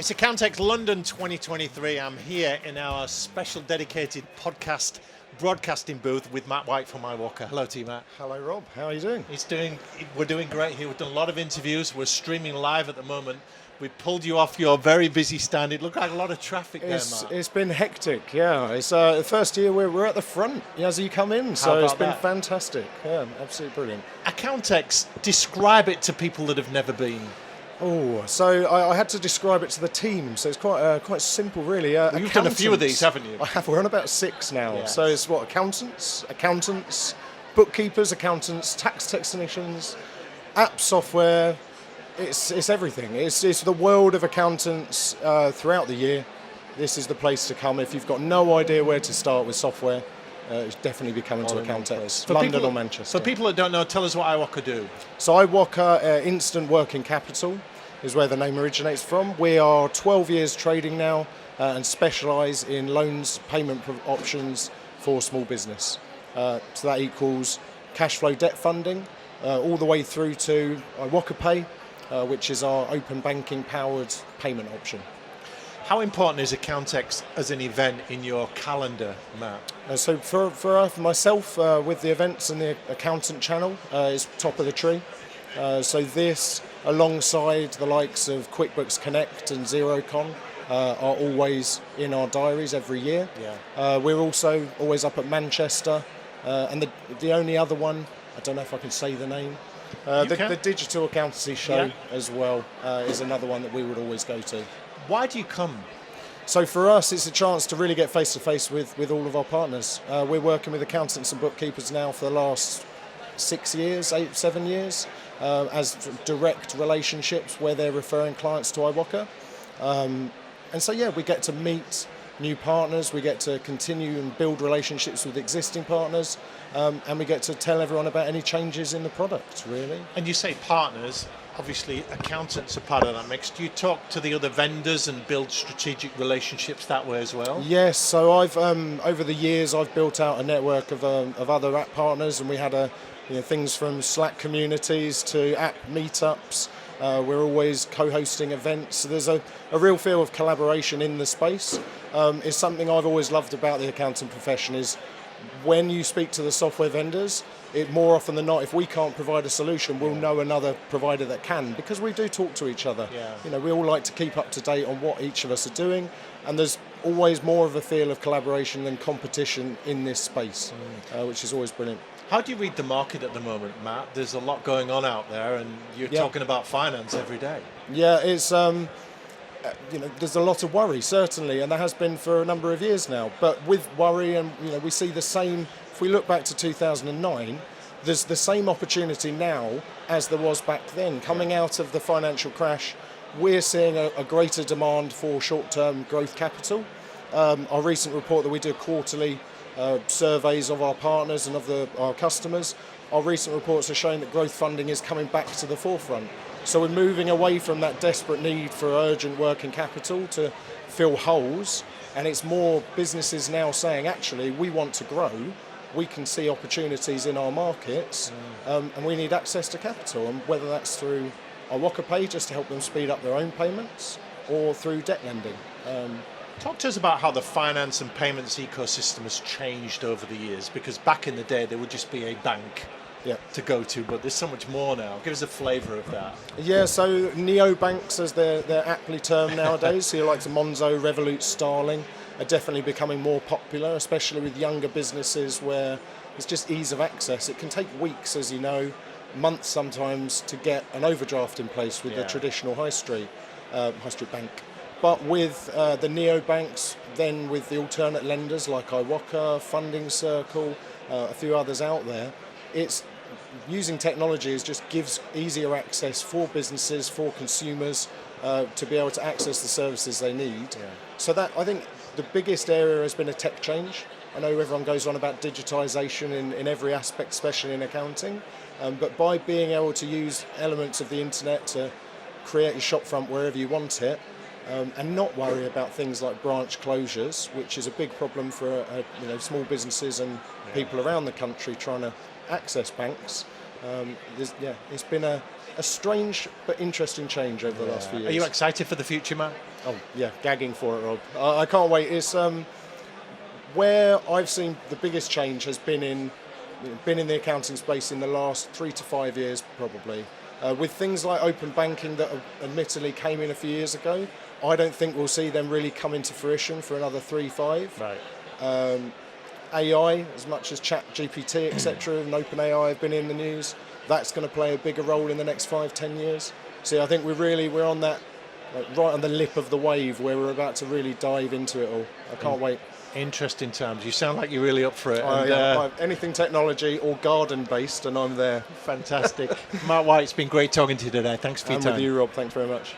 It's Accountex London 2023. I'm here in our special dedicated podcast broadcasting booth with Matt White from iwoca. Hello to you, Matt. Hello, Rob. How are you doing? We're doing great here. We've done a lot of interviews. We're streaming live at the moment. We pulled you off your very busy stand. It looked like a lot of traffic there, Matt. It's been hectic, yeah. It's the first year we're at the front as you come in, so it's been fantastic. Yeah, absolutely brilliant. Accountex, describe it to people that have never been. Oh, so I had to describe it to the team, so it's quite simple, really. You've done a few of these, haven't you? I have. We're on about 6 now. Yes. So it's accountants, bookkeepers, accountants, tax technicians, app software. It's everything. It's the world of accountants throughout the year. This is the place to come if you've got no idea where to start with software. It's definitely be coming to Accountex, London or Manchester. For people that don't know, tell us what iwoca do. So iwoca, Instant Working Capital, is where the name originates from. We are 12 years trading now and specialise in loans, payment options for small business. So that equals cash flow debt funding, all the way through to iwoca Pay, which is our open banking powered payment option. How important is Accountex as an event in your calendar, Matt? So for myself, with the events and the accountant channel, is top of the tree. So this, alongside the likes of QuickBooks Connect and XeroCon, are always in our diaries every year. Yeah. We're also always up at Manchester, and the only other one, I don't know if I can say the name, the Digital Accountancy Show as well is another one that we would always go to. Why do you come? So for us, it's a chance to really get face-to-face with all of our partners. We're working with accountants and bookkeepers now for the last 7 years, as direct relationships where they're referring clients to iwoca. And so, we get to meet new partners, we get to continue and build relationships with existing partners, and we get to tell everyone about any changes in the product, really. And you say partners, obviously accountants are part of that mix. Do you talk to the other vendors and build strategic relationships that way as well? Yes, so I've over the years I've built out a network of other app partners, and we had things from Slack communities to app meetups. We're always co-hosting events, so there's a real feel of collaboration in the space. It's something I've always loved about the accounting profession is when you speak to the software vendors, more often than not, if we can't provide a solution, we'll know another provider that can, because we do talk to each other. Yeah. We all like to keep up to date on what each of us are doing, and there's always more of a feel of collaboration than competition in this space, which is always brilliant. How do you read the market at the moment, Matt? There's a lot going on out there, and you're talking about finance every day. Yeah, it's there's a lot of worry, certainly, and there has been for a number of years now. But with worry, and we see the same. If we look back to 2009, there's the same opportunity now as there was back then. Coming out of the financial crash, we're seeing a greater demand for short-term growth capital. Our recent report that we do quarterly surveys of our partners and of our customers, our recent reports are showing that growth funding is coming back to the forefront. So we're moving away from that desperate need for urgent working capital to fill holes, and it's more businesses now saying, actually, we want to grow, we can see opportunities in our markets, and we need access to capital, and whether that's through iwoca Pay just to help them speed up their own payments, or through debt lending. Talk to us about how the finance and payments ecosystem has changed over the years, because back in the day there would just be a bank to go to, but there's so much more now. Give us a flavour of that. Yeah, so neobanks, as they're aptly termed nowadays, so like the Monzo, Revolut, Starling, are definitely becoming more popular, especially with younger businesses where it's just ease of access. It can take weeks, as you know, months sometimes, to get an overdraft in place with the traditional high street bank. But with the neobanks, then with the alternate lenders like iwoca, Funding Circle, a few others out there, it's using technology just gives easier access for businesses, for consumers, to be able to access the services they need. Yeah. So that, I think, the biggest area has been a tech change. I know everyone goes on about digitisation in every aspect, especially in accounting, but by being able to use elements of the internet to create your shopfront wherever you want it, and not worry about things like branch closures, which is a big problem for small businesses and people around the country trying to access banks. It's been a a strange but interesting change over the last few years. Are you excited for the future, Matt? Oh yeah, gagging for it, Rob. I can't wait. It's where I've seen the biggest change has been in the accounting space in the last 3 to 5 years, probably. With things like open banking that admittedly came in a few years ago, I don't think we'll see them really come into fruition for another 3-5. Right. AI, as much as ChatGPT, etc., and OpenAI have been in the news, that's going to play a bigger role in the next 5-10 years. So I think we're on that, right on the lip of the wave where we're about to really dive into it all. I can't wait. Interesting times. You sound like you're really up for it. Anything technology or garden based, and I'm there. Fantastic. Matt White, it's been great talking to you today. Thanks for your time. And with you, Rob. Thanks very much.